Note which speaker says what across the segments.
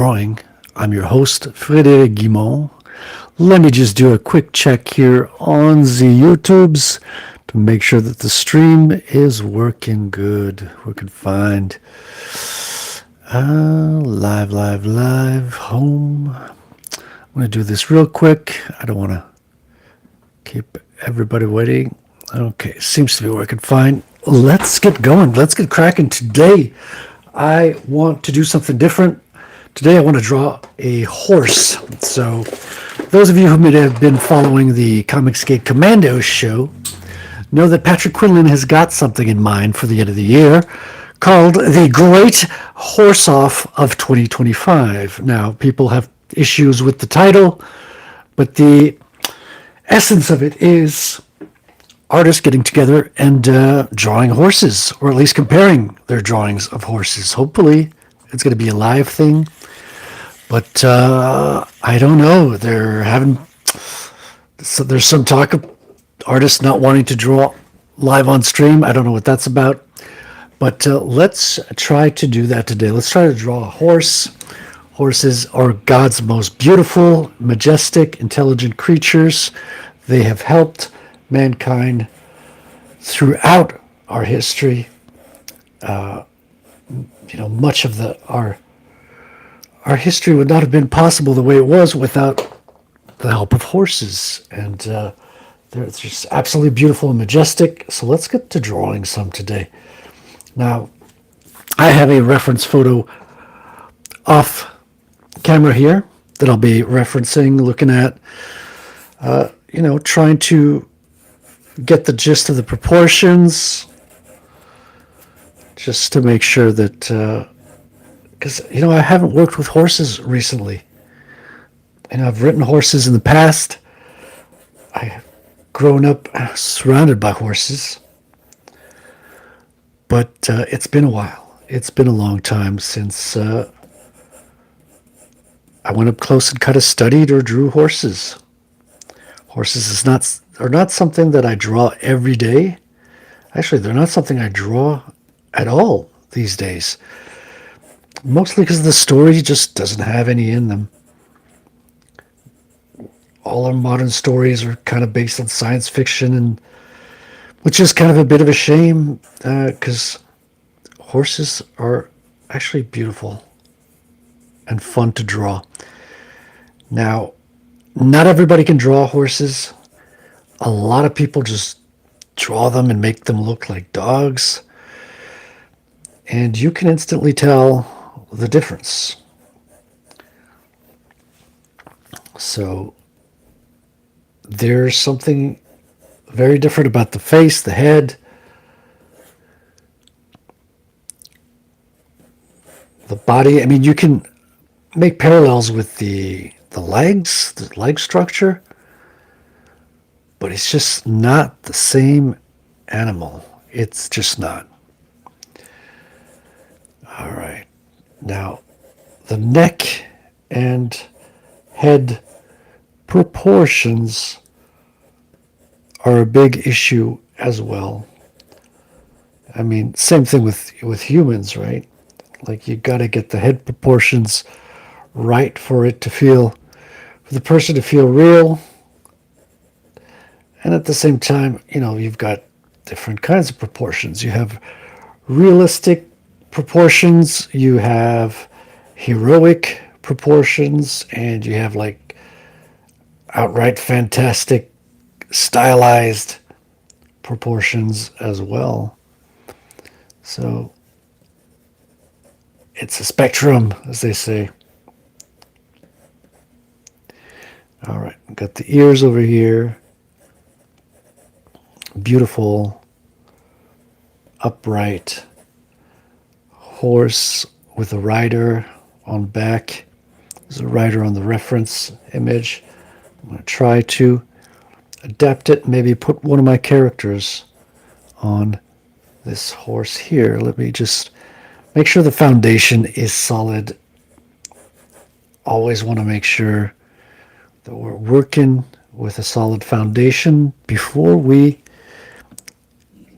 Speaker 1: Drawing. I'm your host, Frederic Guimont. Let me just do a quick check here on the YouTubes to make sure that the stream is working good, working fine. Live, home. I'm going to do this real quick. I don't want to keep everybody waiting. Okay, seems to be working fine. Let's get going. Let's get cracking. Today, I want to do something different. Today I want to draw a horse. So those of you who may have been following the Comicsgate Commandos show know that Patrick Quinlan has got something in mind for the end of the year called the Great Horseoff of 2025. Now, people have issues with the title, but the essence of it is artists getting together and drawing horses, or at least comparing their drawings of horses. Hopefully, it's going to be a live thing. But I don't know. There's some talk of artists not wanting to draw live on stream. I don't know what that's about. But let's try to do that today. Let's try to draw a horse. Horses are God's most beautiful, majestic, intelligent creatures. They have helped mankind throughout our history. Much of our history would not have been possible the way it was without the help of horses. And they're just absolutely beautiful and majestic. So let's get to drawing some today. Now, I have a reference photo off camera here that I'll be referencing, looking at, trying to get the gist of the proportions, just to make sure that, because, I haven't worked with horses recently. I've written horses in the past. I've grown up surrounded by horses. But it's been a while. It's been a long time since I went up close and kind of studied or drew horses. Horses are not something that I draw every day. Actually, they're not something I draw at all these days. Mostly because the story just doesn't have any in them. All our modern stories are kind of based on science fiction, and which is kind of a bit of a shame because horses are actually beautiful and fun to draw. Now, not everybody can draw horses. A lot of people just draw them and make them look like dogs. And you can instantly tell the difference. So there's something very different about the face, the head, the body. I mean, you can make parallels with the legs, the leg structure, but it's just not the same animal. It's just not. All right. Now, the neck and head proportions are a big issue as well. I mean, same thing with humans, right? Like, you got to get the head proportions right for the person to feel real. And at the same time, you've got different kinds of proportions. You have realistic proportions, you have heroic proportions, and you have like outright fantastic stylized proportions as well. So it's a spectrum, as they say. All right, got the ears over here. Beautiful, upright horse with a rider on back. There's a rider on the reference image. I'm going to try to adapt it, maybe put one of my characters on this horse here. Let me just make sure the foundation is solid. Always want to make sure that we're working with a solid foundation before we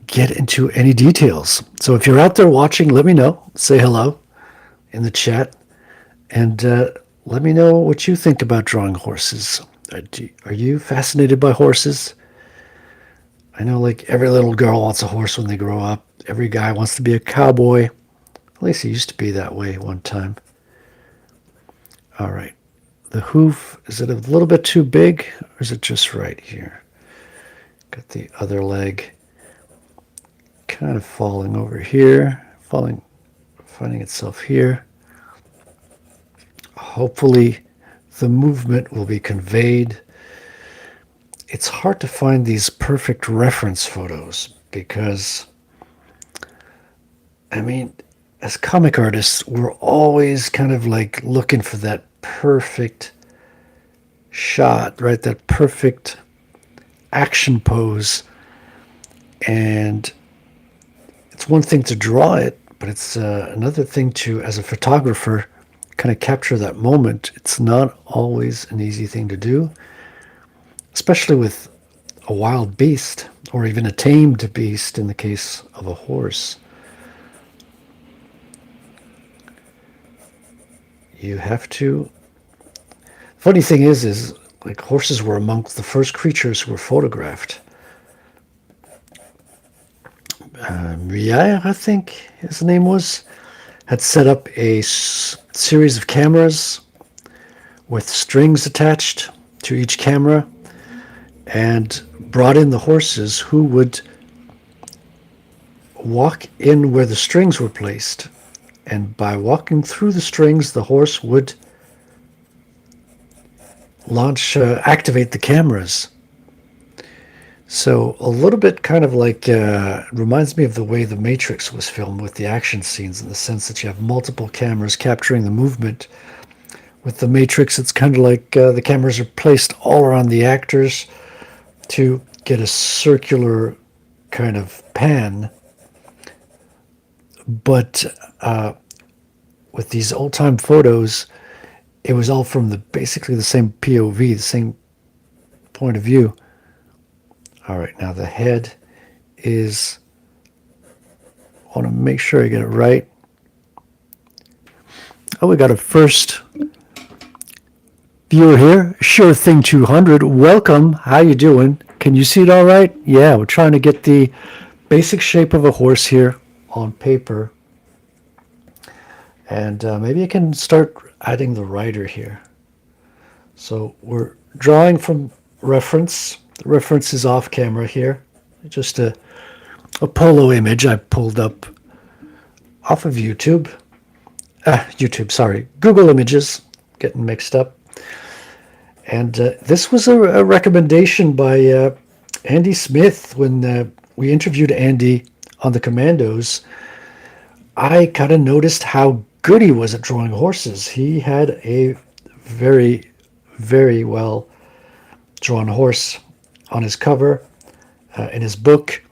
Speaker 1: get into any details. So if you're out there watching, let me know. Say hello in the chat. And let me know what you think about drawing horses. Are you fascinated by horses? I know like every little girl wants a horse when they grow up. Every guy wants to be a cowboy. At least it used to be that way one time. All right. The hoof, is it a little bit too big or is it just right here? Got the other leg kind of falling over here, finding itself here. Hopefully the movement will be conveyed. It's hard to find these perfect reference photos because, I mean, as comic artists, we're always kind of like looking for that perfect shot, right? That perfect action pose. And it's one thing to draw it, but it's another thing to, as a photographer, kind of capture that moment. It's not always an easy thing to do, especially with a wild beast or even a tamed beast in the case of a horse. You have to. Funny thing is like horses were amongst the first creatures who were photographed. Rier, I think his name was, had set up a series of cameras with strings attached to each camera and brought in the horses who would walk in where the strings were placed. And by walking through the strings, the horse would activate the cameras. So a little bit kind of like, reminds me of the way The Matrix was filmed with the action scenes, in the sense that you have multiple cameras capturing the movement. With The Matrix, it's kind of like the cameras are placed all around the actors to get a circular kind of pan. But with these old-time photos, it was all from basically the same POV, the same point of view. All right, now the head is, I want to make sure I get it right. Oh, we got a first viewer here. Sure Thing 200. Welcome. How you doing? Can you see it all right? Yeah, we're trying to get the basic shape of a horse here on paper. And maybe I can start adding the rider here. So we're drawing from reference. The reference is off camera here. Just a polo image I pulled up off of YouTube. Google Images. Getting mixed up. And this was a recommendation by Andy Smith. When we interviewed Andy on the Commandos, I kind of noticed how good he was at drawing horses. He had a very, very well drawn horse on his cover in his book.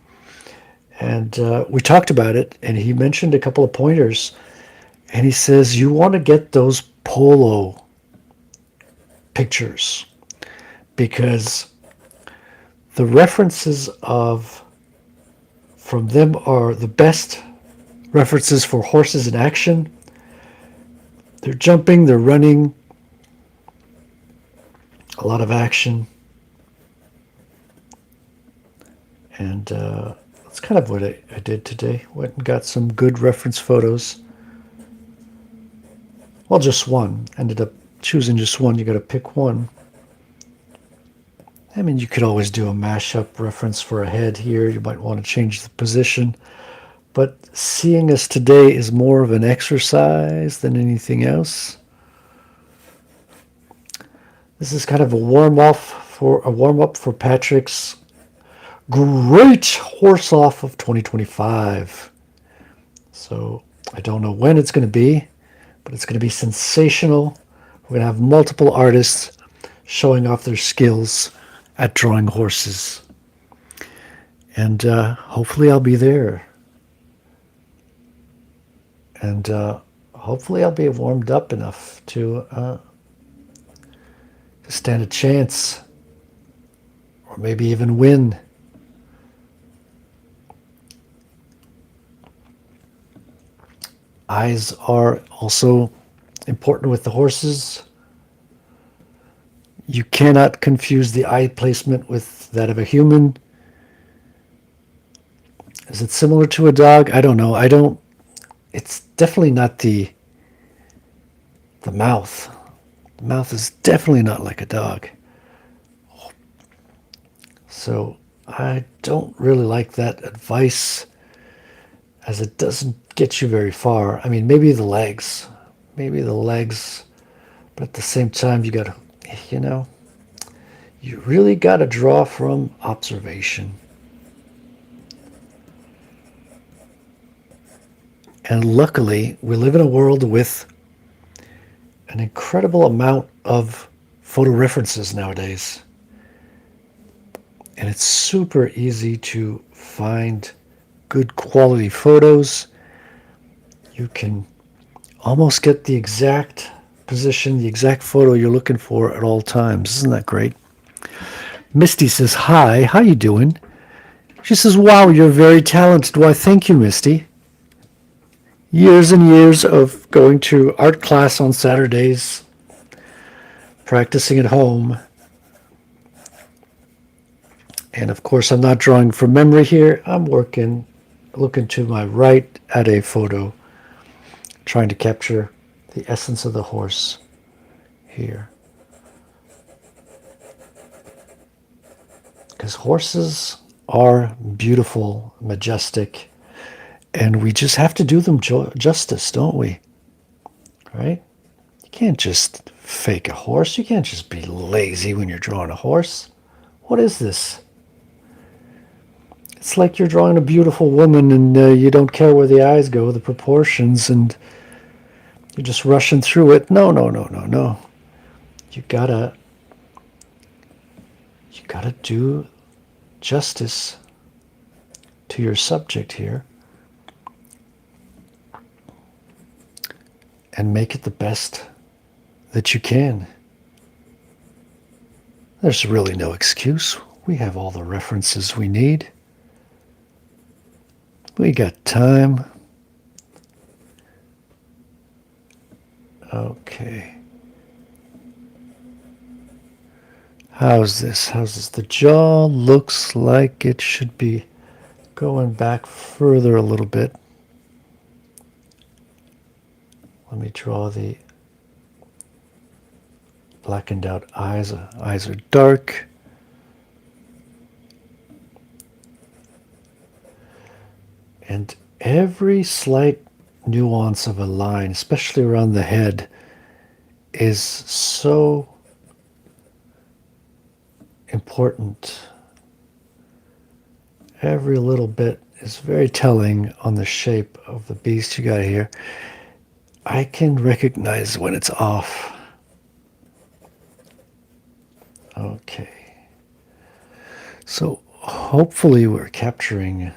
Speaker 1: And we talked about it, and he mentioned a couple of pointers. And he says, you want to get those polo pictures because the references from them are the best references for horses in action. They're jumping, they're running, a lot of action. And that's kind of what I did today. Went and got some good reference photos. Well, just one. Ended up choosing just one. You got to pick one. I mean, you could always do a mashup reference for a head here. You might want to change the position. But seeing us today is more of an exercise than anything else. This is kind of a warm-up for Patrick's great Horseoff of 2025. So I don't know when it's going to be, but it's going to be sensational. We're going to have multiple artists showing off their skills at drawing horses. And hopefully I'll be there. And hopefully I'll be warmed up enough to stand a chance, or maybe even win. Eyes are also important with the horses. You cannot confuse the eye placement with that of a human. Is it similar to a dog? I don't know. It's definitely not the mouth. The mouth is definitely not like a dog. So I don't really like that advice, as it doesn't get you very far. I mean, maybe the legs, but at the same time, you got to, you really got to draw from observation. And luckily, we live in a world with an incredible amount of photo references nowadays. And it's super easy to find good quality photos. You can almost get the exact position, the exact photo you're looking for at all times. Isn't that great? Misty says, hi, how you doing? She says, wow, you're very talented. Why, thank you, Misty. Years and years of going to art class on Saturdays, practicing at home. And of course, I'm not drawing from memory here. I'm looking to my right at a photo, trying to capture the essence of the horse here. Because horses are beautiful, majestic, and we just have to do them justice, don't we? Right? You can't just fake a horse. You can't just be lazy when you're drawing a horse. What is this? It's like you're drawing a beautiful woman and you don't care where the eyes go, the proportions, and you're just rushing through it. No. You gotta do justice to your subject here and make it the best that you can. There's really no excuse. We have all the references we need. We got time. Okay. How's this? The jaw looks like it should be going back further a little bit. Let me draw the blackened out eyes. Eyes are dark. And every slight nuance of a line, especially around the head, is so important. Every little bit is very telling on the shape of the beast you got here. I can recognize when it's off. Okay. So hopefully we're capturing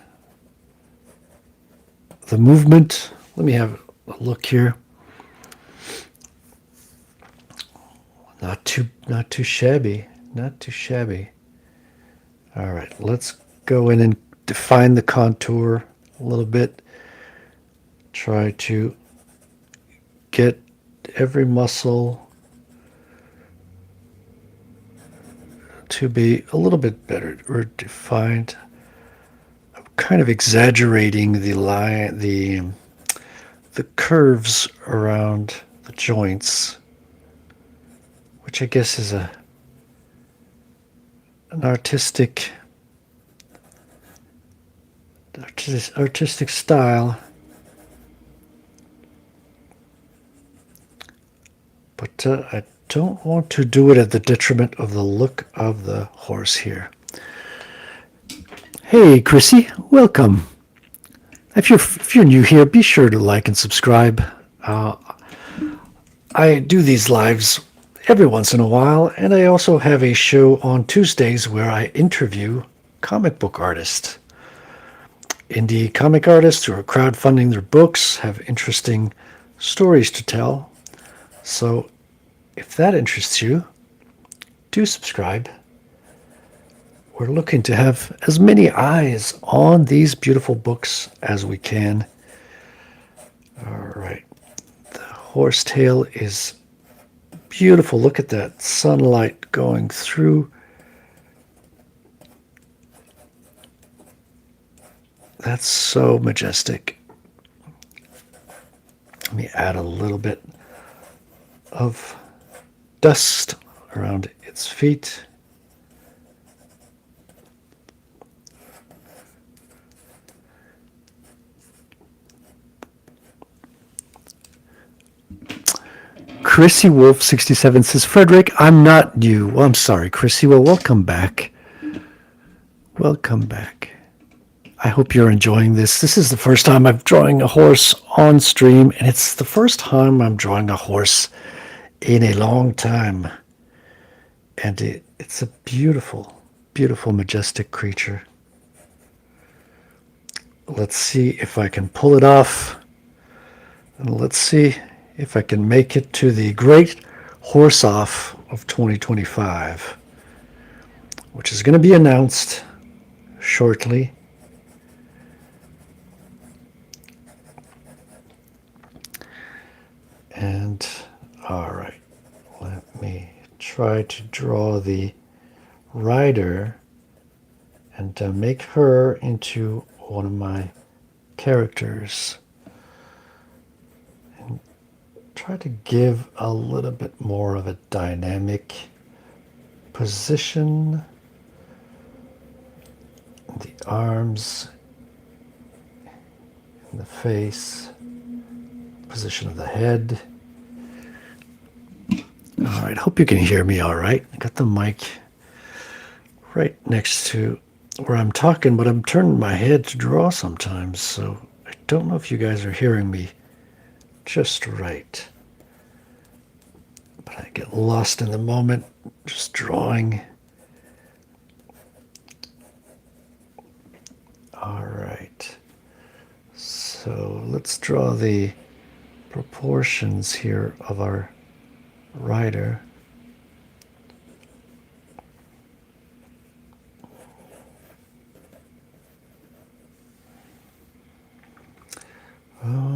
Speaker 1: the movement. Let me have a look here. Not too shabby. Not too shabby. All right, let's go in and define the contour a little bit. Try to get every muscle to be a little bit better or defined. I'm kind of exaggerating the line, the curves around the joints, which I guess is an artistic style. But I don't want to do it at the detriment of the look of the horse here. Hey, Chrissy, welcome. If you're new here, be sure to like and subscribe. I do these lives every once in a while, and I also have a show on Tuesdays where I interview comic book artists. Indie comic artists who are crowdfunding their books, have interesting stories to tell. So if that interests you, do subscribe. We're looking to have as many eyes on these beautiful books as we can. All right. The horsetail is beautiful. Look at that sunlight going through. That's so majestic. Let me add a little bit of dust around its feet. Chrissy Wolf 67 says, Frederic, I'm not new. Well, I'm sorry, Chrissy. Well, welcome back. Welcome back. I hope you're enjoying this. This is the first time I'm drawing a horse on stream, and it's the first time I'm drawing a horse in a long time. And it's a beautiful, beautiful, majestic creature. Let's see if I can pull it off. And let's see if I can make it to the great Horseoff of 2025, which is going to be announced shortly. And all right, let me try to draw the rider and make her into one of my characters. And try to give a little bit more of a dynamic position. The arms, and the face, position of the head. All right, hope you can hear me all right. I got the mic right next to where I'm talking, but I'm turning my head to draw sometimes, so I don't know if you guys are hearing me just right. But I get lost in the moment, just drawing. All right, so let's draw the proportions here of our rider.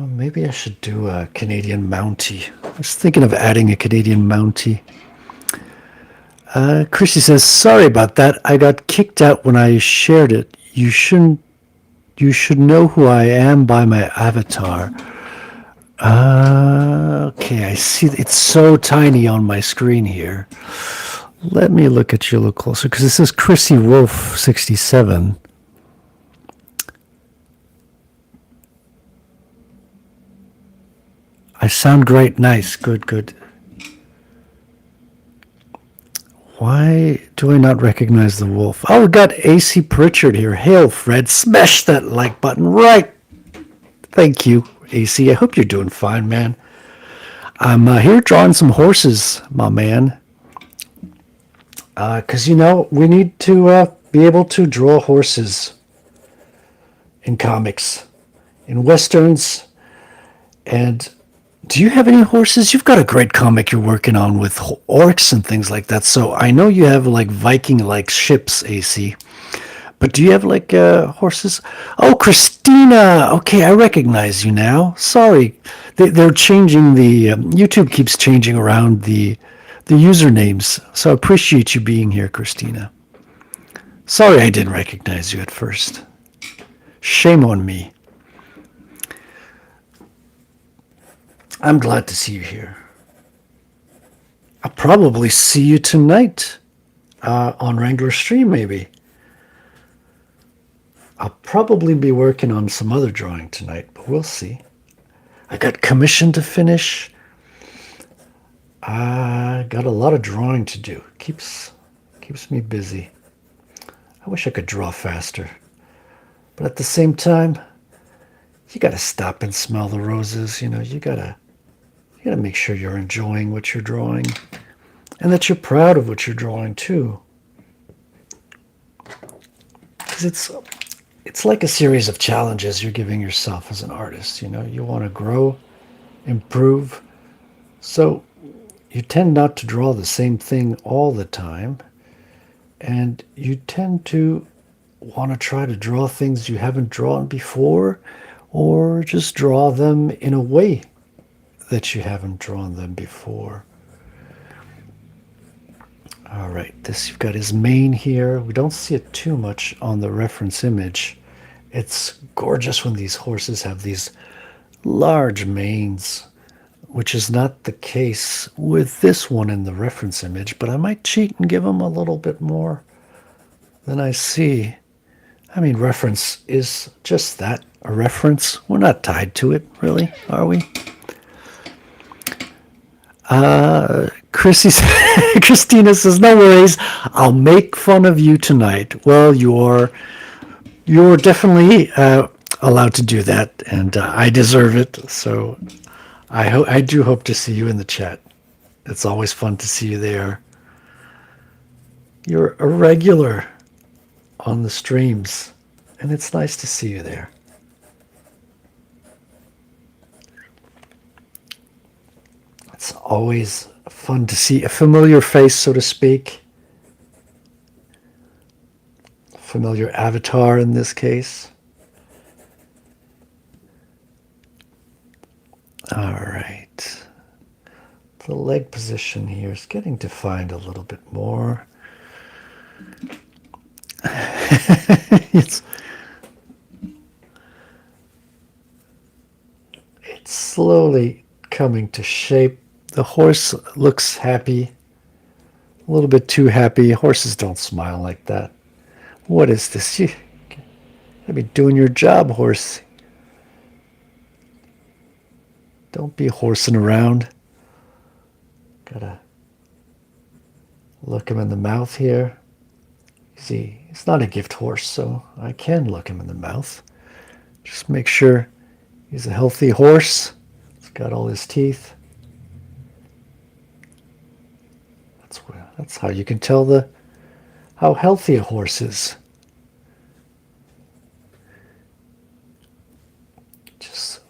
Speaker 1: Maybe I should do a Canadian Mountie. I was thinking of adding a Canadian Mountie. Chrissy says, sorry about that. I got kicked out when I shared it. You should know who I am by my avatar. Okay, I see. It's so tiny on my screen here. Let me look at you a little closer, because it says Chrissy Wolf 67. I sound great. Nice. Good, good. Why do I not recognize the wolf? Oh, we got AC Pritchard here. Hail, Fred. Smash that like button right. Thank you, AC. I hope you're doing fine, man. I'm here drawing some horses, my man. Because, you know, we need to be able to draw horses in comics, in westerns. And do you have any horses? You've got a great comic you're working on with orcs and things like that. So I know you have like Viking-like ships, AC. But do you have like horses? Oh, Christina. Okay, I recognize you now. Sorry. They're changing the... YouTube keeps changing around the usernames. So I appreciate you being here, Christina. Sorry I didn't recognize you at first. Shame on me. I'm glad to see you here. I'll probably see you tonight on Wrangler stream, maybe. I'll probably be working on some other drawing tonight, but we'll see. I got commission to finish. I got a lot of drawing to do. Keeps me busy. I wish I could draw faster. But at the same time, you got to stop and smell the roses. You know, you got to make sure you're enjoying what you're drawing and that you're proud of what you're drawing too. Because it's like a series of challenges you're giving yourself as an artist. You know, you want to grow, improve. So you tend not to draw the same thing all the time. And you tend to want to try to draw things you haven't drawn before, or just draw them in a way that you haven't drawn them before. All right, this you've got his mane here. We don't see it too much on the reference image. It's gorgeous when these horses have these large manes, which is not the case with this one in the reference image, but I might cheat and give him a little bit more than I see. I mean, reference is just that, a reference. We're not tied to it, really, are we? Christina says, no worries, I'll make fun of you tonight. Well, you're definitely allowed to do that, and I deserve it. So I do hope to see you in the chat. It's always fun to see you there. You're a regular on the streams, and it's nice to see you there. It's always fun to see a familiar face, so to speak. Familiar avatar in this case. All right. The leg position here is getting defined a little bit more. It's slowly coming to shape. The horse looks happy, a little bit too happy. Horses don't smile like that. What is this? You gotta be doing your job, horse. Don't be horsing around. Gotta look him in the mouth here. See, he's not a gift horse, so I can look him in the mouth. Just make sure he's a healthy horse. He's got all his teeth. That's how you can tell how healthy a horse is. Just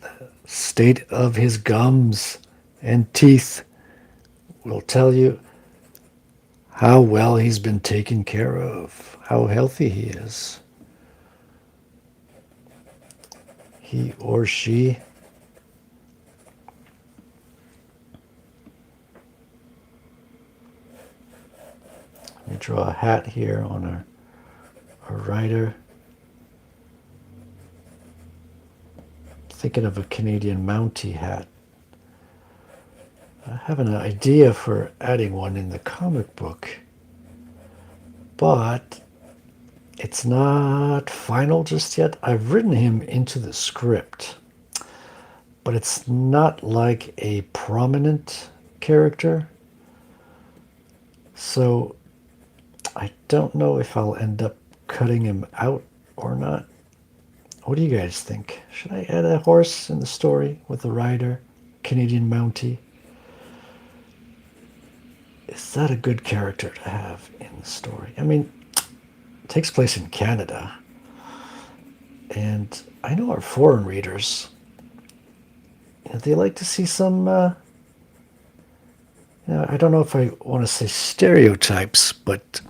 Speaker 1: the state of his gums and teeth will tell you how well he's been taken care of, how healthy he is. He or she. Let me draw a hat here on our rider. Thinking of a Canadian Mountie hat. I have an idea for adding one in the comic book, but it's not final just yet. I've written him into the script, but it's not like a prominent character. So I don't know if I'll end up cutting him out or not. What do you guys think? Should I add a horse in the story with a rider, Canadian Mountie? Is that a good character to have in the story? I mean, it takes place in Canada. And I know our foreign readers, they like to see some, I don't know if I want to say stereotypes, but,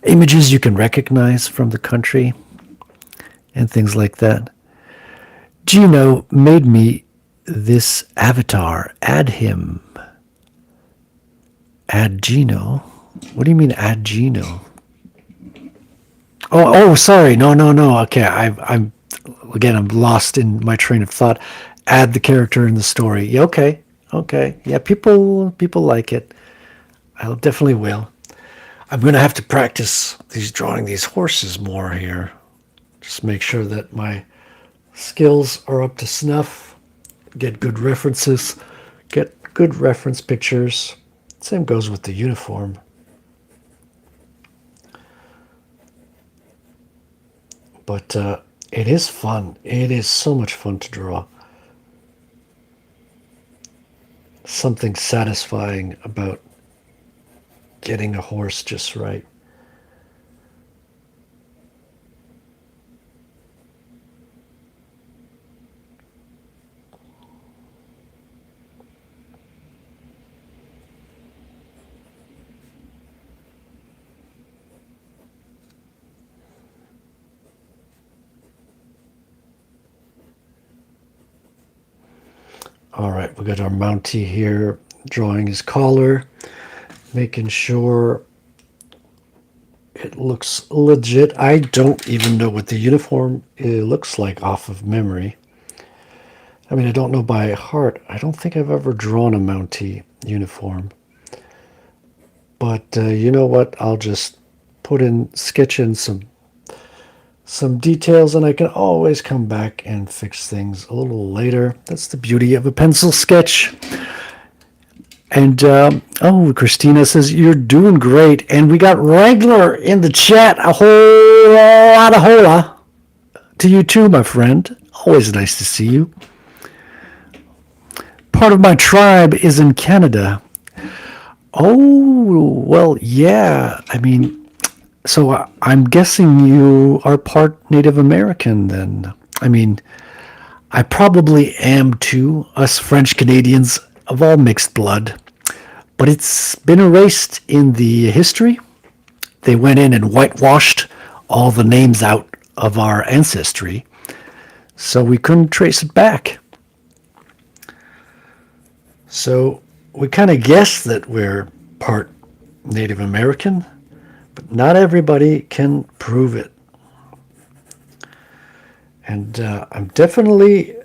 Speaker 1: images you can recognize from the country and things like that. Gino made me this avatar. Add him. Add Gino? What do you mean add Gino? Oh, sorry. No. Okay, I'm lost in my train of thought. Add the character in the story. Yeah, okay. Yeah, people like it. I definitely will. I'm going to have to practice drawing these horses more here. Just make sure that my skills are up to snuff. Get good references. Get good reference pictures. Same goes with the uniform. But it is fun. It is so much fun to draw. Something satisfying about getting a horse just right. All right, we got our Mountie here drawing his collar, making sure it looks legit. I don't even know what the uniform looks like off of memory. I mean, I don't know by heart. I don't think I've ever drawn a Mountie uniform. But you know what? I'll just sketch in some details, and I can always come back and fix things a little later. That's the beauty of a pencil sketch. And, oh, Christina says, you're doing great. And we got Wrangler in the chat. A whole lot of hola to you too, my friend. Always nice to see you. Part of my tribe is in Canada. Oh, well, yeah. I mean, so I'm guessing you are part Native American then. I mean, I probably am too. Us French Canadians of all mixed blood. But it's been erased in the history. They went in and whitewashed all the names out of our ancestry, so we couldn't trace it back. So we kind of guess that we're part Native American, but not everybody can prove it. And I'm definitely,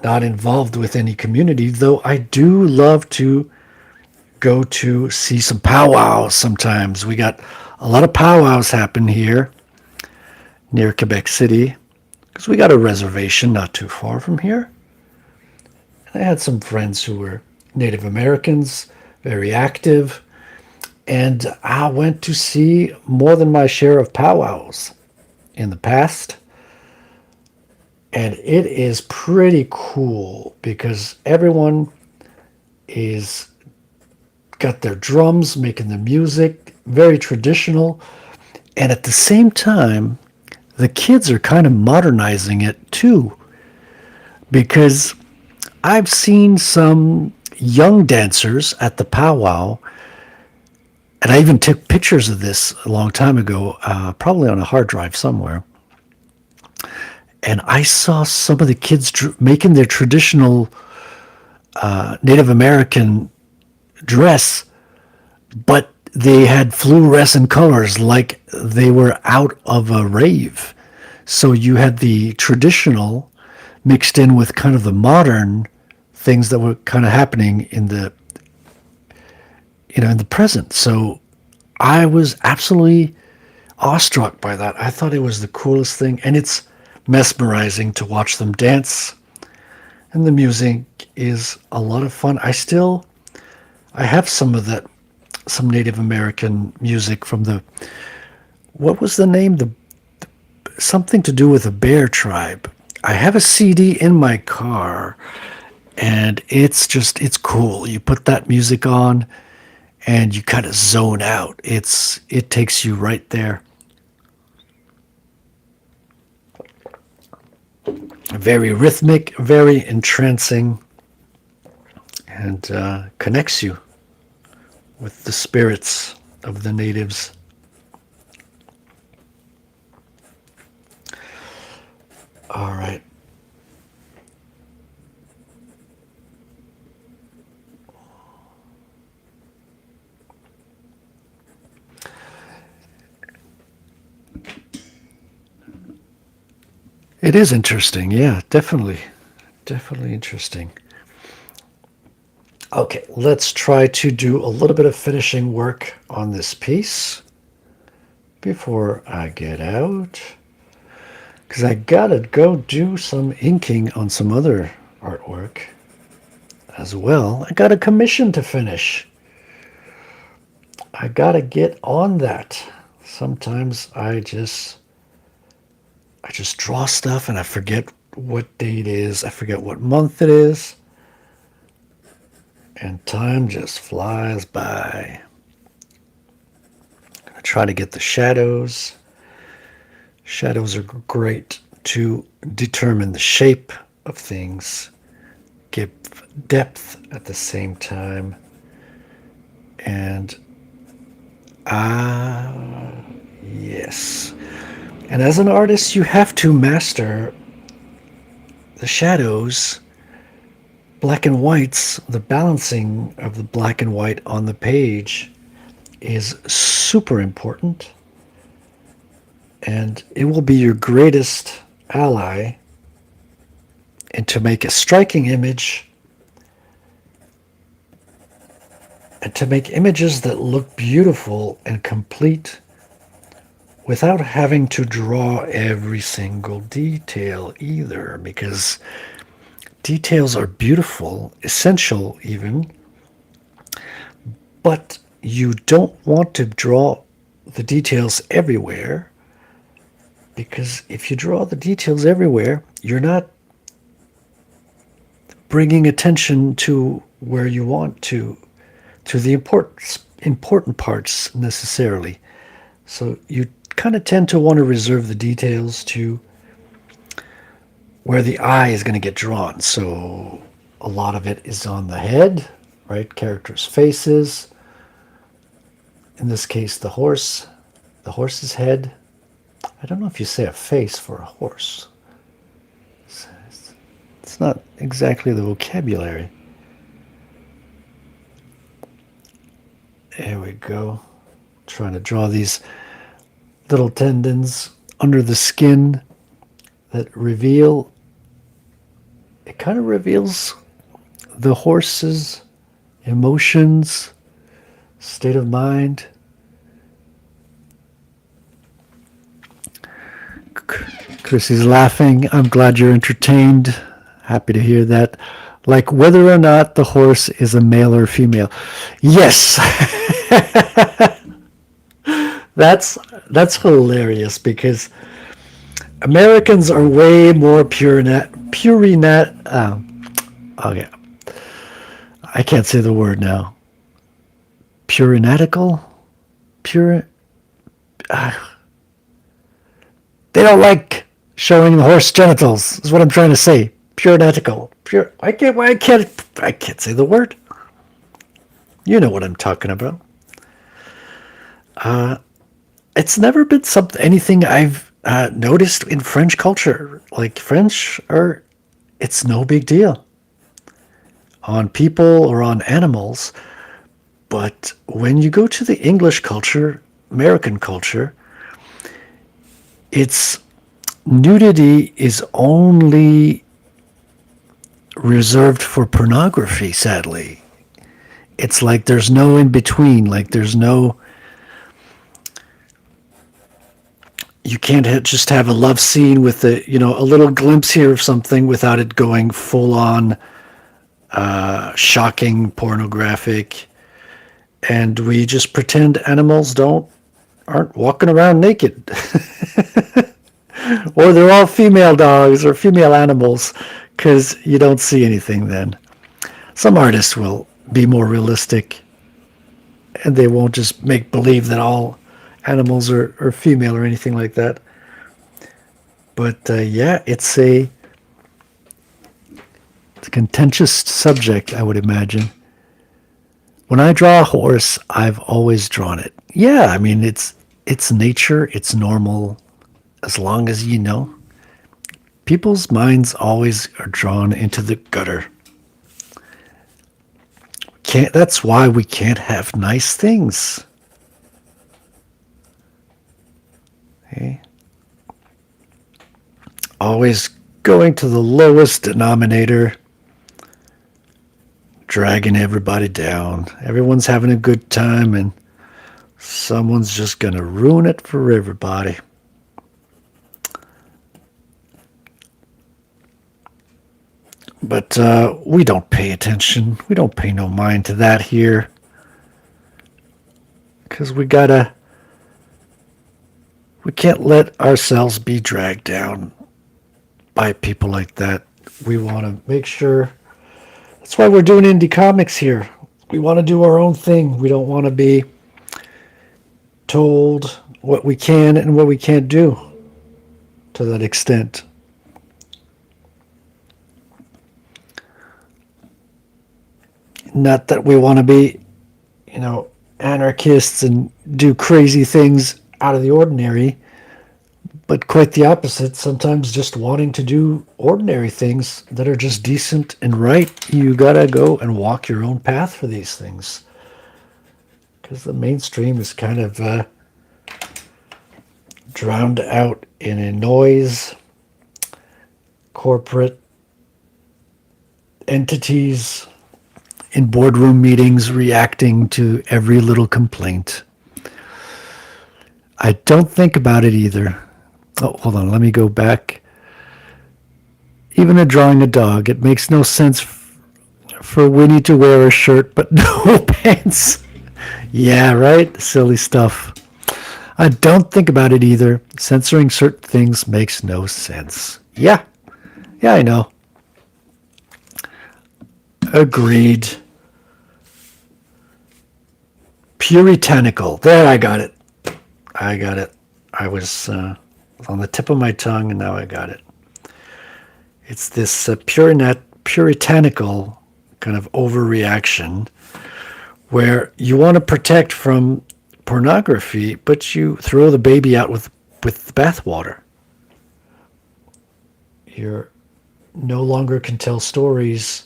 Speaker 1: not involved with any community, though I do love to go to see some powwows sometimes. We got a lot of powwows happen here near Quebec City because we got a reservation not too far from here. And I had some friends who were Native Americans, very active, and I went to see more than my share of powwows in the past. And it is pretty cool because everyone is got their drums making the music, very traditional. And at the same time, the kids are kind of modernizing it too. Because I've seen some young dancers at the powwow, and I even took pictures of this a long time ago, probably on a hard drive somewhere. And I saw some of the kids making their traditional Native American dress, but they had fluorescent colors like they were out of a rave. So you had the traditional mixed in with kind of the modern things that were kind of happening in the present. So I was absolutely awestruck by that. I thought it was the coolest thing, and it's mesmerizing to watch them dance, and the music is a lot of fun. I have some Native American music from what was the name? Something to do with a bear tribe. I have a CD in my car, and it's cool. You put that music on and you kind of zone out. It takes you right there. Very rhythmic, very entrancing, and connects you with the spirits of the natives. All right. It is interesting. Yeah, definitely. Definitely interesting. Okay, let's try to do a little bit of finishing work on this piece before I get out. Because I gotta go do some inking on some other artwork as well. I got a commission to finish. I gotta get on that. Sometimes I just draw stuff and I forget what date it is. I forget what month it is. And time just flies by. I'm gonna try to get the shadows. Shadows are great to determine the shape of things, give depth at the same time. And yes. And as an artist, you have to master the shadows, black and whites, the balancing of the black and white on the page is super important. And it will be your greatest ally. And to make a striking image, and to make images that look beautiful and complete without having to draw every single detail either, because details are beautiful, essential even, but you don't want to draw the details everywhere, because if you draw the details everywhere, you're not bringing attention to where you want to the important parts necessarily. So you kind of tend to want to reserve the details to where the eye is going to get drawn. So a lot of it is on the head, right? Characters' faces. In this case, the horse's head. I don't know if you say a face for a horse. It's not exactly the vocabulary. There we go. Trying to draw these little tendons under the skin that reveal. It kind of reveals the horse's emotions, state of mind. Chrissy's laughing. I'm glad you're entertained. Happy to hear that. Like whether or not the horse is a male or female. Yes. That's hilarious, because Americans are way more okay. I can't say the word now. Puritanical? They don't like showing the horse genitals, is what I'm trying to say. Puritanical. I can't say the word. You know what I'm talking about. It's never been anything I've noticed in French culture. Like it's no big deal on people or on animals. But when you go to the English culture, American culture, nudity is only reserved for pornography, sadly. It's like there's no in between. Like you can't just have a love scene with a little glimpse here of something without it going full on shocking, pornographic. And we just pretend animals aren't walking around naked. Or they're all female dogs or female animals, because you don't see anything then. Some artists will be more realistic, and they won't just make believe that all animals are female or anything like that. But yeah, it's a contentious subject, I would imagine. When I draw a horse, I've always drawn it. Yeah, I mean, it's nature, it's normal, as long as you know. People's minds always are drawn into the gutter. That's why we can't have nice things. Okay. Always going to the lowest denominator, dragging everybody down. Everyone's having a good time, and someone's just going to ruin it for everybody. But we don't pay attention. We don't pay no mind to that here. Because we can't let ourselves be dragged down by people like that. We want to make sure. That's why we're doing indie comics here. We want to do our own thing. We don't want to be told what we can and what we can't do to that extent. Not that we want to be, anarchists and do crazy things out of the ordinary, but quite the opposite. Sometimes just wanting to do ordinary things that are just decent and right, you gotta go and walk your own path for these things. Because the mainstream is kind of drowned out in a noise, corporate entities in boardroom meetings reacting to every little complaint. I don't think about it either. Oh, hold on, let me go back. Even drawing a dog, it makes no sense for Winnie to wear a shirt but no pants. Yeah, right? Silly stuff. I don't think about it either. Censoring certain things makes no sense. Yeah, I know. Agreed. Puritanical. There, I got it. I was on the tip of my tongue, and now I got it. It's this puritanical kind of overreaction where you want to protect from pornography, but you throw the baby out with the bathwater. You're no longer can tell stories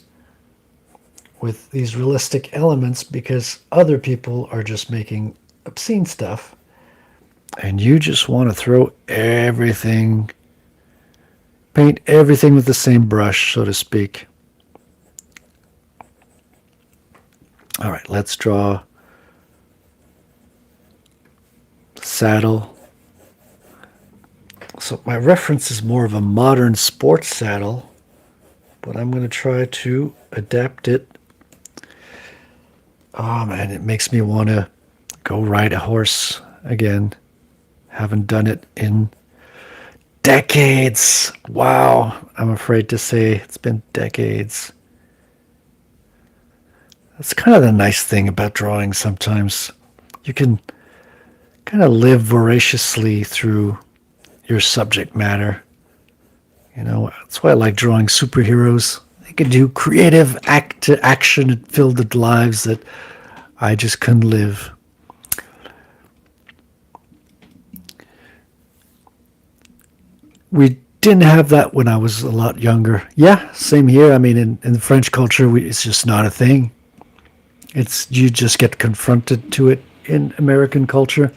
Speaker 1: with these realistic elements because other people are just making obscene stuff, and you just want to throw everything, paint everything with the same brush, so to speak. All right, let's draw saddle. So my reference is more of a modern sports saddle, but I'm going to try to adapt it. Oh man, it makes me want to go ride a horse again. Haven't done it in decades. Wow, I'm afraid to say it's been decades. That's kind of the nice thing about drawing sometimes. You can kind of live voraciously through your subject matter. You know, that's why I like drawing superheroes. They can do creative action-filled lives that I just couldn't live. We didn't have that when I was a lot younger. Yeah, same here. I mean, in the French culture, it's just not a thing. You just get confronted to it in American culture.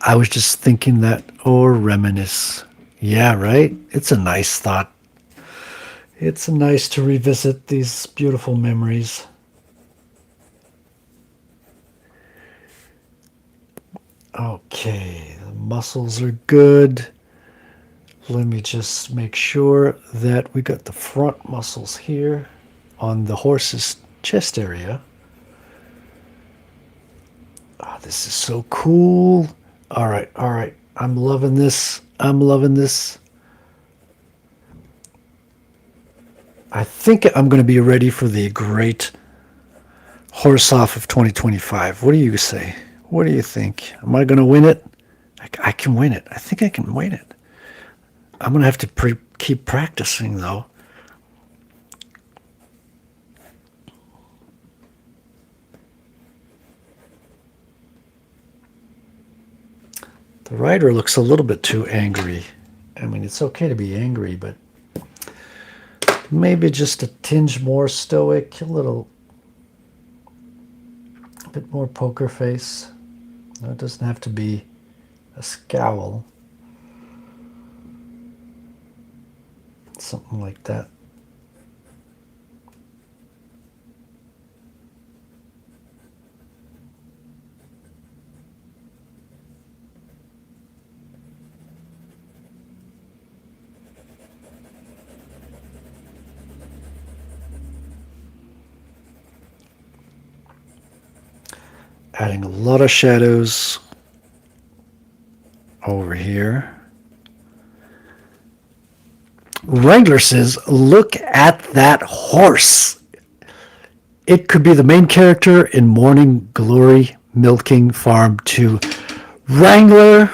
Speaker 1: I was just thinking that, or reminisce. Yeah, right? It's a nice thought. It's nice to revisit these beautiful memories. Okay, the muscles are good. Let me just make sure that we got the front muscles here on the horse's chest area. Oh, this is so cool. All right. I'm loving this. I think I'm going to be ready for the great Horseoff of 2025. What do you say? What do you think? Am I going to win it? I can win it. I think I can win it. I'm going to have to keep practicing, though. The rider looks a little bit too angry. I mean, it's okay to be angry, but maybe just a tinge more stoic, a bit more poker face. No, it doesn't have to be a scowl. Something like that. Adding a lot of shadows over here. Wrangler says, look at that horse. It could be the main character in Morning Glory Milking Farm 2. Wrangler,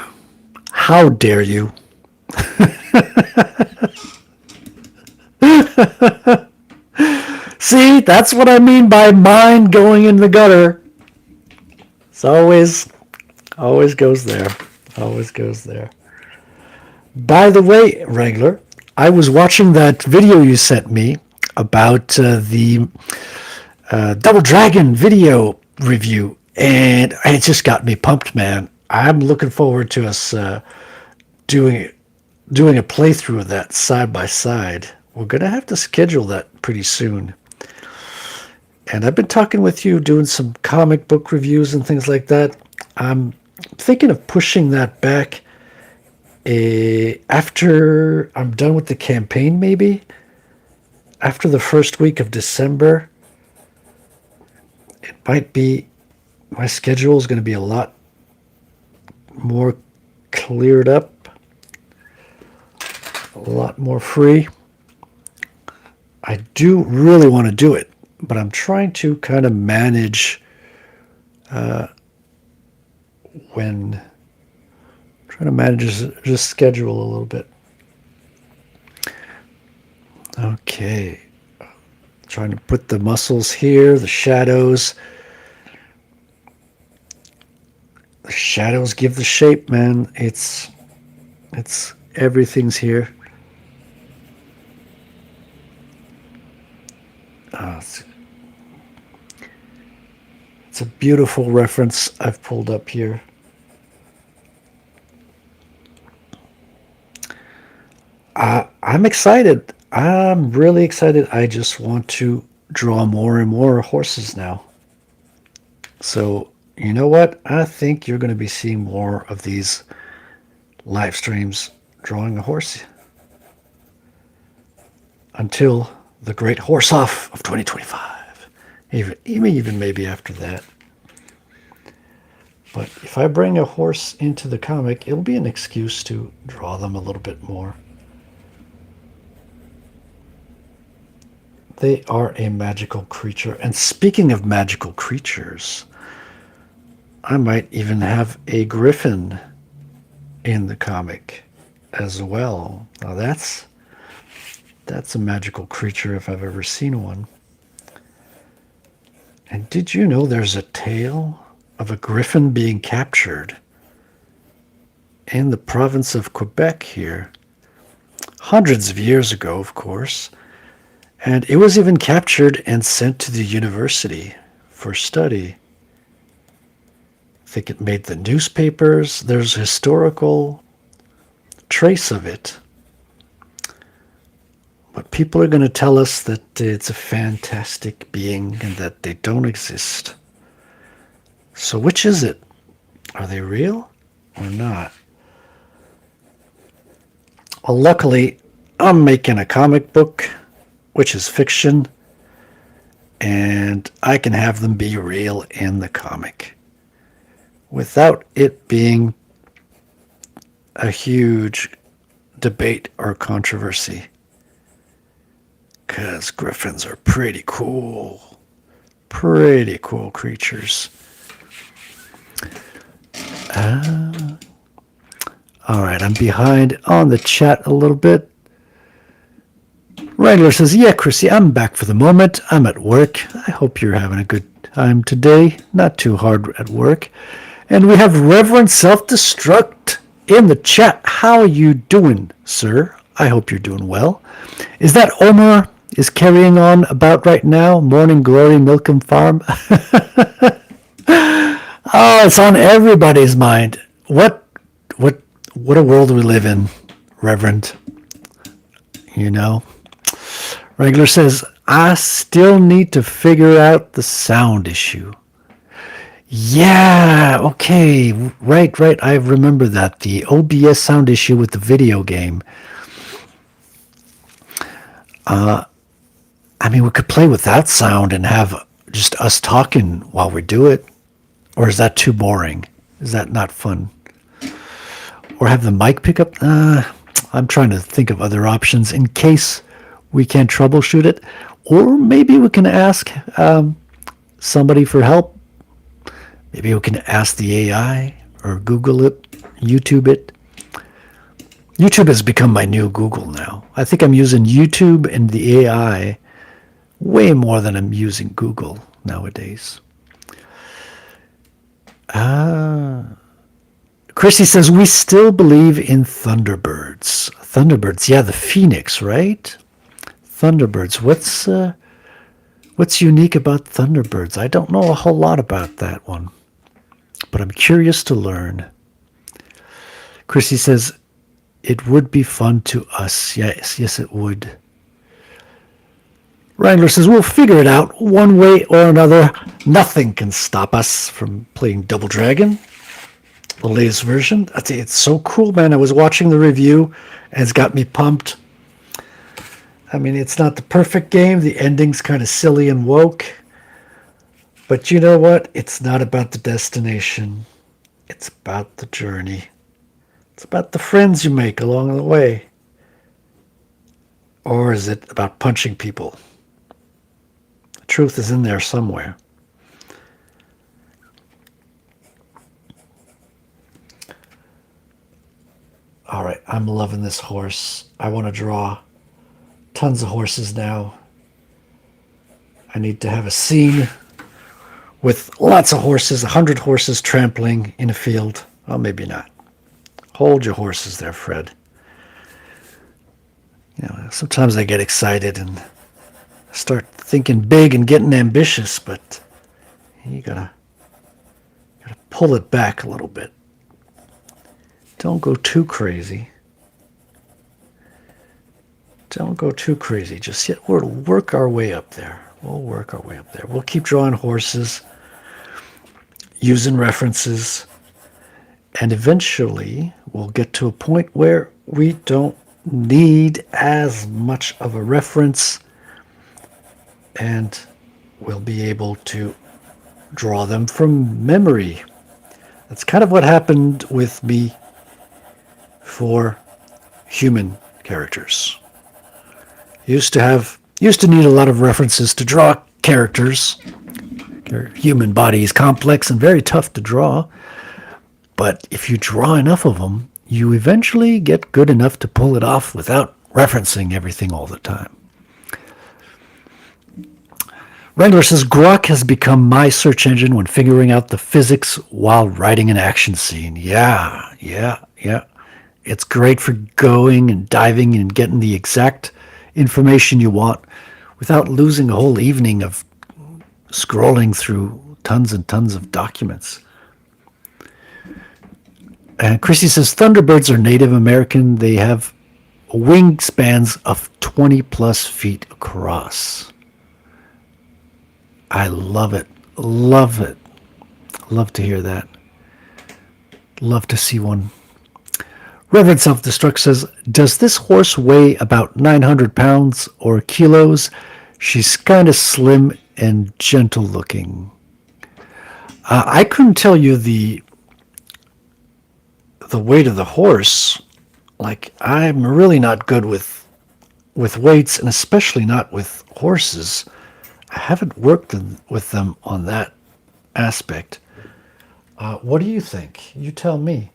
Speaker 1: how dare you? See, that's what I mean by mind going in the gutter. It's always goes there. Always goes there. By the way, Wrangler, I was watching that video you sent me about the Double Dragon video review, and it just got me pumped, man. I'm looking forward to us doing doing a playthrough of that side by side. We're gonna have to schedule that pretty soon. And I've been talking with you, doing some comic book reviews and things like that. I'm thinking of pushing that back after I'm done with the campaign, maybe after the first week of December. It might be, my schedule is going to be a lot more cleared up, a lot more free. I do really want to do it, but I'm trying to kind of manage just schedule a little bit. Okay. Trying to put the muscles here, the shadows. The shadows give the shape, man. It's everything's here. It's a beautiful reference I've pulled up here. I'm excited. I'm really excited. I just want to draw more and more horses now. So, you know what? I think you're going to be seeing more of these live streams drawing a horse until the great Horseoff of 2025. Even maybe after that. But if I bring a horse into the comic, it'll be an excuse to draw them a little bit more. They are a magical creature. And speaking of magical creatures, I might even have a griffin in the comic as well. Now that's a magical creature if I've ever seen one. And did you know there's a tale of a griffin being captured in the province of Quebec here? Hundreds of years ago, of course. And it was even captured and sent to the university for study. I think it made the newspapers. There's a historical trace of it. But people are going to tell us that it's a fantastic being and that they don't exist. So which is it? Are they real or not? Well, luckily, I'm making a comic book, which is fiction, and I can have them be real in the comic without it being a huge debate or controversy. Because griffins are pretty cool creatures. All right, I'm behind on the chat a little bit. Wrangler says, yeah, Chrissy, I'm back for the moment. I'm at work. I hope you're having a good time today. Not too hard at work. And we have Reverend Self-Destruct in the chat. How are you doing, sir? I hope you're doing well. Is that Omar is carrying on about right now? Morning Glory Milcom Farm? Oh, it's on everybody's mind. What a world we live in, Reverend. You know? Wrangler says, I still need to figure out the sound issue. Yeah, okay, right. I remember that. The OBS sound issue with the video game. I mean, we could play without sound and have just us talking while we do it. Or is that too boring? Is that not fun? Or have the mic pick up? I'm trying to think of other options in case we can't troubleshoot it. Or maybe we can ask somebody for help. Maybe we can ask the AI or Google it, YouTube it. YouTube has become my new Google now. I think I'm using YouTube and the AI way more than I'm using Google nowadays. Chrissy says, we still believe in Thunderbirds. Thunderbirds, yeah, the Phoenix, right? Thunderbirds. What's unique about Thunderbirds? I don't know a whole lot about that one, but I'm curious to learn. Chrissy says, it would be fun to us. Yes, it would. Wrangler says, we'll figure it out one way or another. Nothing can stop us from playing Double Dragon, the latest version. It's so cool, man. I was watching the review, and it's got me pumped. I mean, it's not the perfect game. The ending's kind of silly and woke. But you know what? It's not about the destination. It's about the journey. It's about the friends you make along the way. Or is it about punching people? The truth is in there somewhere. All right, I'm loving this horse. I want to draw tons of horses now. I need to have a scene with lots of horses, 100 horses trampling in a field. Well, maybe not. Hold your horses there, Fred. You know, sometimes I get excited and start thinking big and getting ambitious, but you gotta pull it back a little bit. Don't go too crazy. Don't go too crazy just yet. We'll work our way up there. We'll keep drawing horses, using references, and eventually we'll get to a point where we don't need as much of a reference, and we'll be able to draw them from memory. That's kind of what happened with me for human characters. Used to need a lot of references to draw characters. Your human body is complex and very tough to draw, but if you draw enough of them, you eventually get good enough to pull it off without referencing everything all the time. Wrangler says, Grok has become my search engine when figuring out the physics while writing an action scene. Yeah. It's great for going and diving and getting the exact information you want without losing a whole evening of scrolling through tons and tons of documents. And Chrissy says, Thunderbirds are Native American. They have wingspans of 20 plus feet across. I love it. Love it. Love to hear that. Love to see one. Reverend Self-Destruct says, does this horse weigh about 900 pounds or kilos? She's kind of slim and gentle looking. I couldn't tell you the weight of the horse. Like, I'm really not good with weights, and especially not with horses. I haven't worked with them on that aspect. What do you think? You tell me.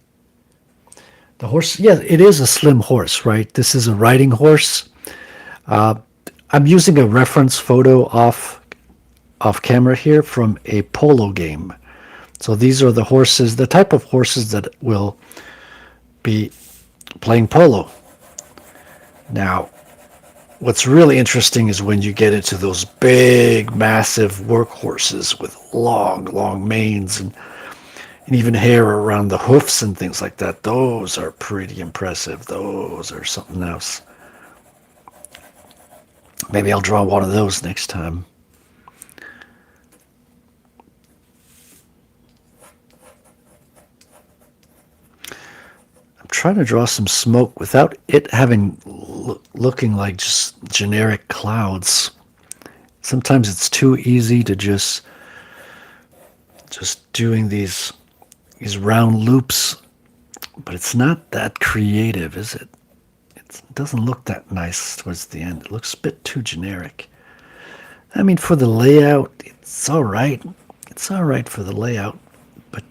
Speaker 1: The horse, yeah, it is a slim horse, right? This is a riding horse. I'm using a reference photo off camera here from a polo game. So these are the horses, the type of horses that will be playing polo. Now, what's really interesting is when you get into those big, massive workhorses with long manes and even hair around the hoofs and things like that. Those are pretty impressive. Those are something else. Maybe I'll draw one of those next time. I'm trying to draw some smoke without it having looking like just generic clouds. Sometimes it's too easy to just doing these round loops, but it's not that creative, is it? It doesn't look that nice towards the end. It looks a bit too generic. I mean, for the layout, it's all right. It's all right for the layout, but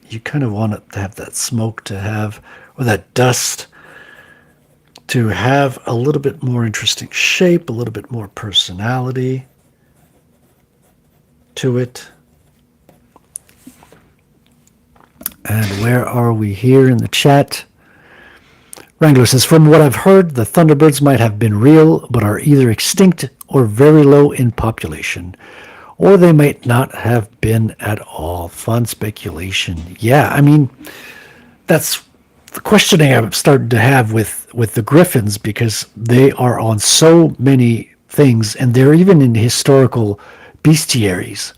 Speaker 1: you kind of want it to have that smoke to have, or that dust to have a little bit more interesting shape, a little bit more personality to it. And where are we here in the chat? Wrangler says, from what I've heard, the Thunderbirds might have been real, but are either extinct or very low in population. Or they might not have been at all. Fun speculation. Yeah, I mean, that's the questioning I'm starting to have with the Griffins, because they are on so many things, and they're even in historical bestiaries.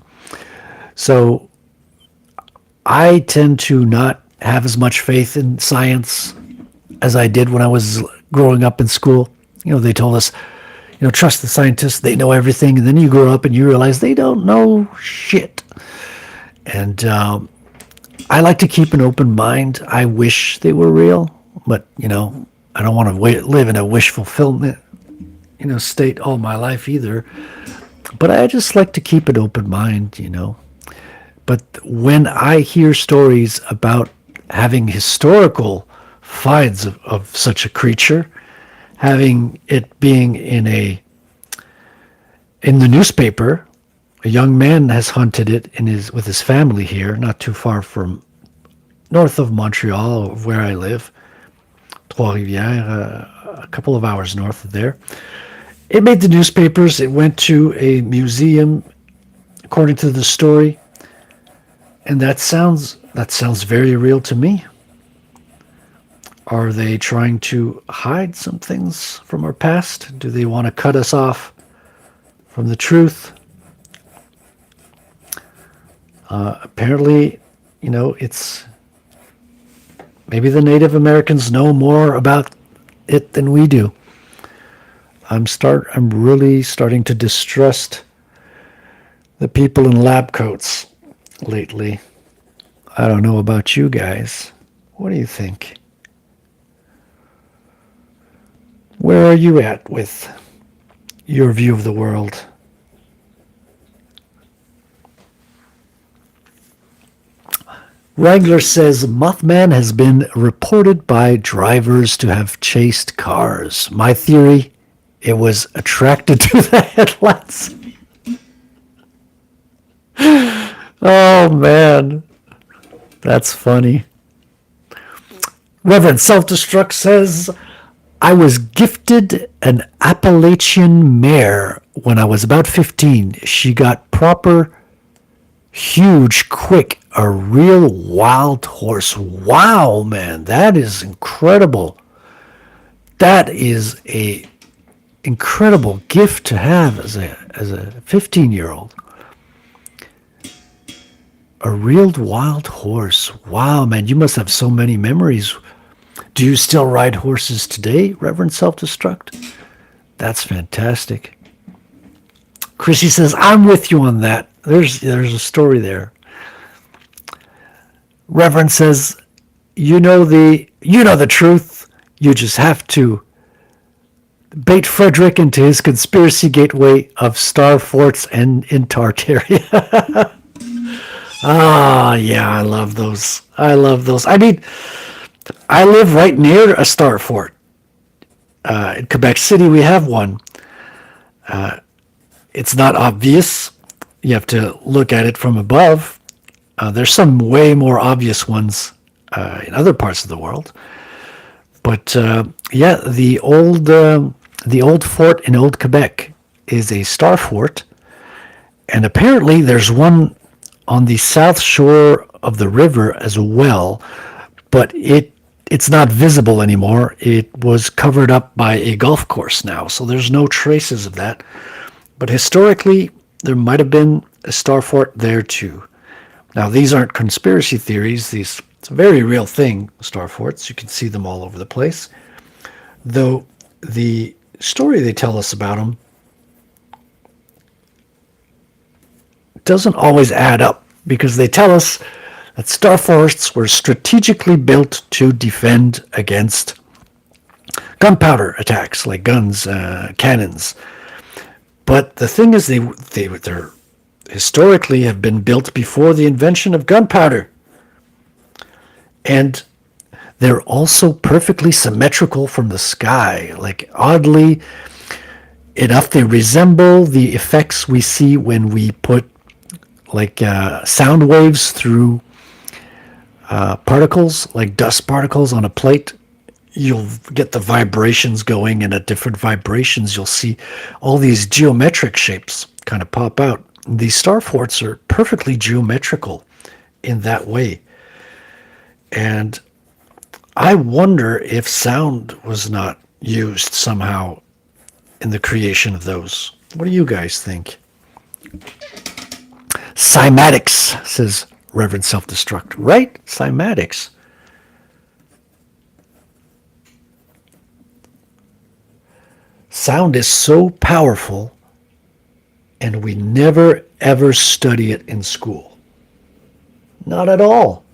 Speaker 1: So I tend to not have as much faith in science as I did when I was growing up in school. You know, they told us, you know, trust the scientists, they know everything. And then you grow up and you realize they don't know shit. And I like to keep an open mind. I wish they were real, but, you know, I don't want to live in a wish fulfillment, you know, state all my life either. But I just like to keep an open mind, you know. But when I hear stories about having historical finds of such a creature, having it being in the newspaper, a young man has hunted it with his family here, not too far from north of Montreal, where I live, Trois-Rivières, a couple of hours north of there. It made the newspapers. It went to a museum, according to the story, and that sounds very real to me. Are they trying to hide some things from our past? Do they want to cut us off from the truth? Apparently, you know, it's maybe the Native Americans know more about it than we do. I'm really starting to distrust the people in lab coats lately. I don't know about you guys. What do you think? Where are you at with your view of the world? Wrangler says Mothman has been reported by drivers to have chased cars. My theory, it was attracted to the headlights. Oh, man. That's funny. Reverend Self-Destruct says, I was gifted an Appalachian mare when I was about 15. She got proper, huge, quick, a real wild horse. Wow, man, that is incredible. That is a incredible gift to have as a 15-year-old. A real wild horse. Wow, man, you must have so many memories. Do you still ride horses today, Reverend Self-Destruct? That's fantastic. Chrissy says, I'm with you on that. There's a story there. Reverend says, you know the truth. You just have to bait Frederic into his conspiracy gateway of star forts and in Tartaria. Ah, yeah, I love those. I mean, I live right near a star fort. In Quebec City, we have one. It's not obvious. You have to look at it from above. There's some way more obvious ones in other parts of the world. But yeah, the old fort in Old Quebec is a star fort, and apparently there's one on the south shore of the river as well, but it's not visible anymore. It was covered up by a golf course now, so there's no traces of that. But historically, there might have been a star fort there too. Now, these aren't conspiracy theories. It's a very real thing, star forts. You can see them all over the place. Though the story they tell us about them doesn't always add up, because they tell us that star forts were strategically built to defend against gunpowder attacks, like guns, cannons. But the thing is, they're historically have been built before the invention of gunpowder. And they're also perfectly symmetrical from the sky. Like, oddly enough, they resemble the effects we see when we put, like, sound waves through particles, like dust particles on a plate, you'll get the vibrations going, and at different vibrations, you'll see all these geometric shapes kind of pop out. These star forts are perfectly geometrical in that way. And I wonder if sound was not used somehow in the creation of those. What do you guys think? Cymatics, says Reverend Self-Destruct. Right? Cymatics. Sound is so powerful, and we never ever study it in school. Not at all.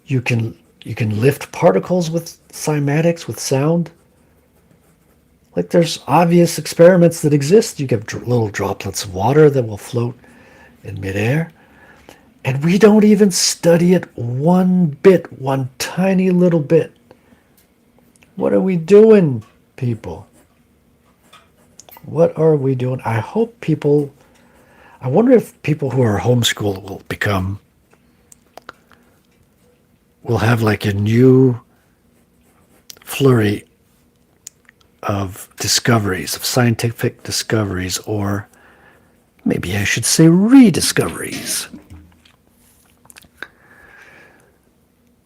Speaker 1: You can lift particles with cymatics, with sound. Like, there's obvious experiments that exist. You get little droplets of water that will float in midair. And we don't even study it one bit, one tiny little bit. What are we doing, people? What are we doing? I wonder if people who are homeschooled will have like a new flurry of discoveries, of scientific discoveries, or maybe I should say rediscoveries.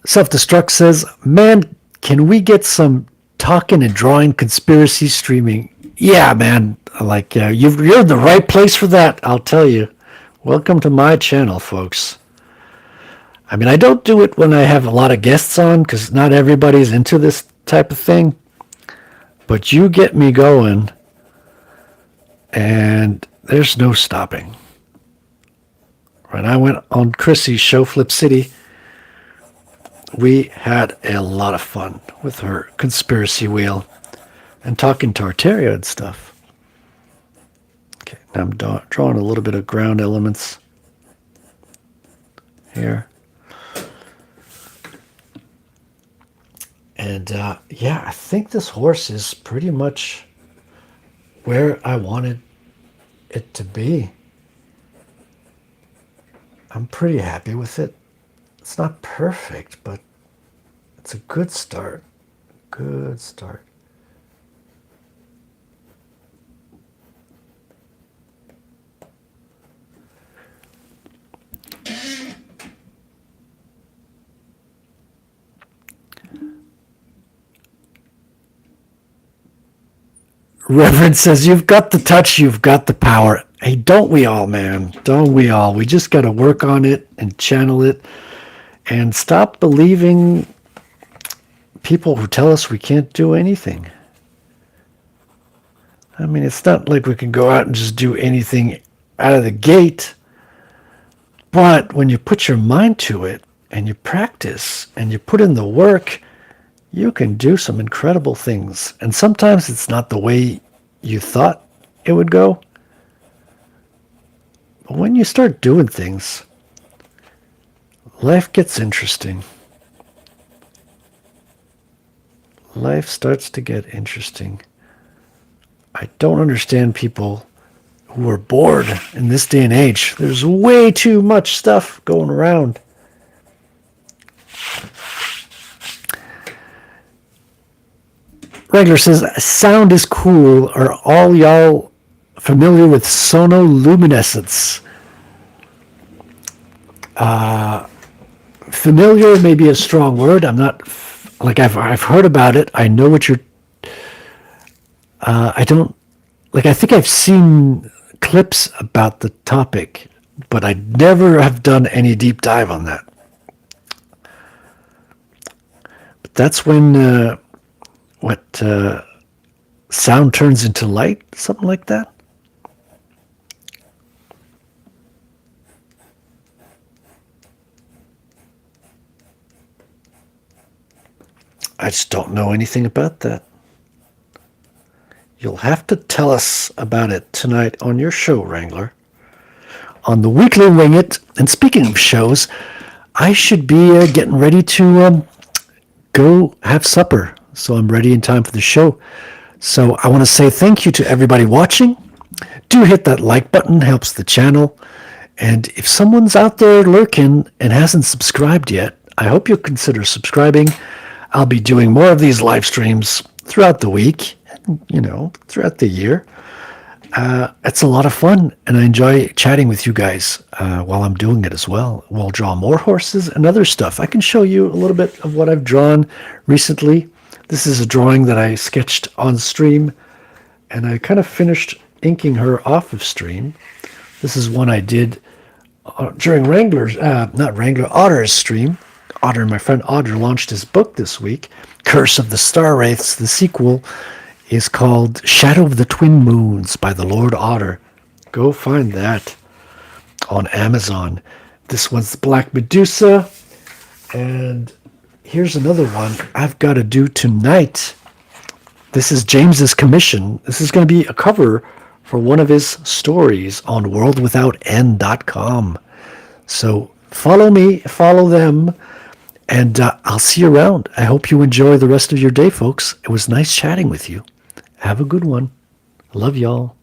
Speaker 1: Self-Destruct says, man, can we get some talking and drawing conspiracy streaming? Yeah, man, like, you're in the right place for that, I'll tell you. Welcome to my channel, folks. I mean, I don't do it when I have a lot of guests on, because not everybody's into this type of thing. But you get me going, and there's no stopping. When I went on Chrissy's show, Flip City, we had a lot of fun with her conspiracy wheel and talking Tartaria and stuff. Okay, now I'm drawing a little bit of ground elements here. And yeah, I think this horse is pretty much where I wanted it to be. I'm pretty happy with it. It's not perfect, but it's a good start. Good start. Reverend says, you've got the touch, you've got the power. Hey, don't we all, man? Don't we all? We just got to work on it and channel it and stop believing people who tell us we can't do anything. I mean, it's not like we can go out and just do anything out of the gate. But when you put your mind to it and you practice and you put in the work, you can do some incredible things. And sometimes it's not the way you thought it would go. But when you start doing things, life gets interesting. Life starts to get interesting. I don't understand people who are bored in this day and age. There's way too much stuff going around. Wrangler says, sound is cool. Are all y'all familiar with sonoluminescence? Familiar may be a strong word. I'm not, like, I've heard about it. I know what you're, I don't, like, I think I've seen clips about the topic, but I never have done any deep dive on that. But that's when, sound turns into light, something like that. I just don't know anything about that. You'll have to tell us about it tonight on your show, Wrangler. On the weekly Wing It. And speaking of shows, I should be getting ready to go have supper. So I'm ready in time for the show. So I want to say thank you to everybody watching. Do hit that like button, helps the channel. And if someone's out there lurking and hasn't subscribed yet, I hope you'll consider subscribing. I'll be doing more of these live streams throughout the week, throughout the year. It's a lot of fun, and I enjoy chatting with you guys while I'm doing it as well. We'll draw more horses and other stuff. I can show you a little bit of what I've drawn recently. This is a drawing that I sketched on stream, and I kind of finished inking her off of stream. This is one I did during Otter's stream. Otter, my friend Otter, launched his book this week, Curse of the Star Wraiths. The sequel is called Shadow of the Twin Moons by the Lord Otter. Go find that on Amazon. This one's the Black Medusa. And here's another one I've got to do tonight. This is James's commission. This is going to be a cover for one of his stories on worldwithoutend.com. So follow me, follow them, and I'll see you around. I hope you enjoy the rest of your day, folks. It was nice chatting with you. Have a good one. I love y'all.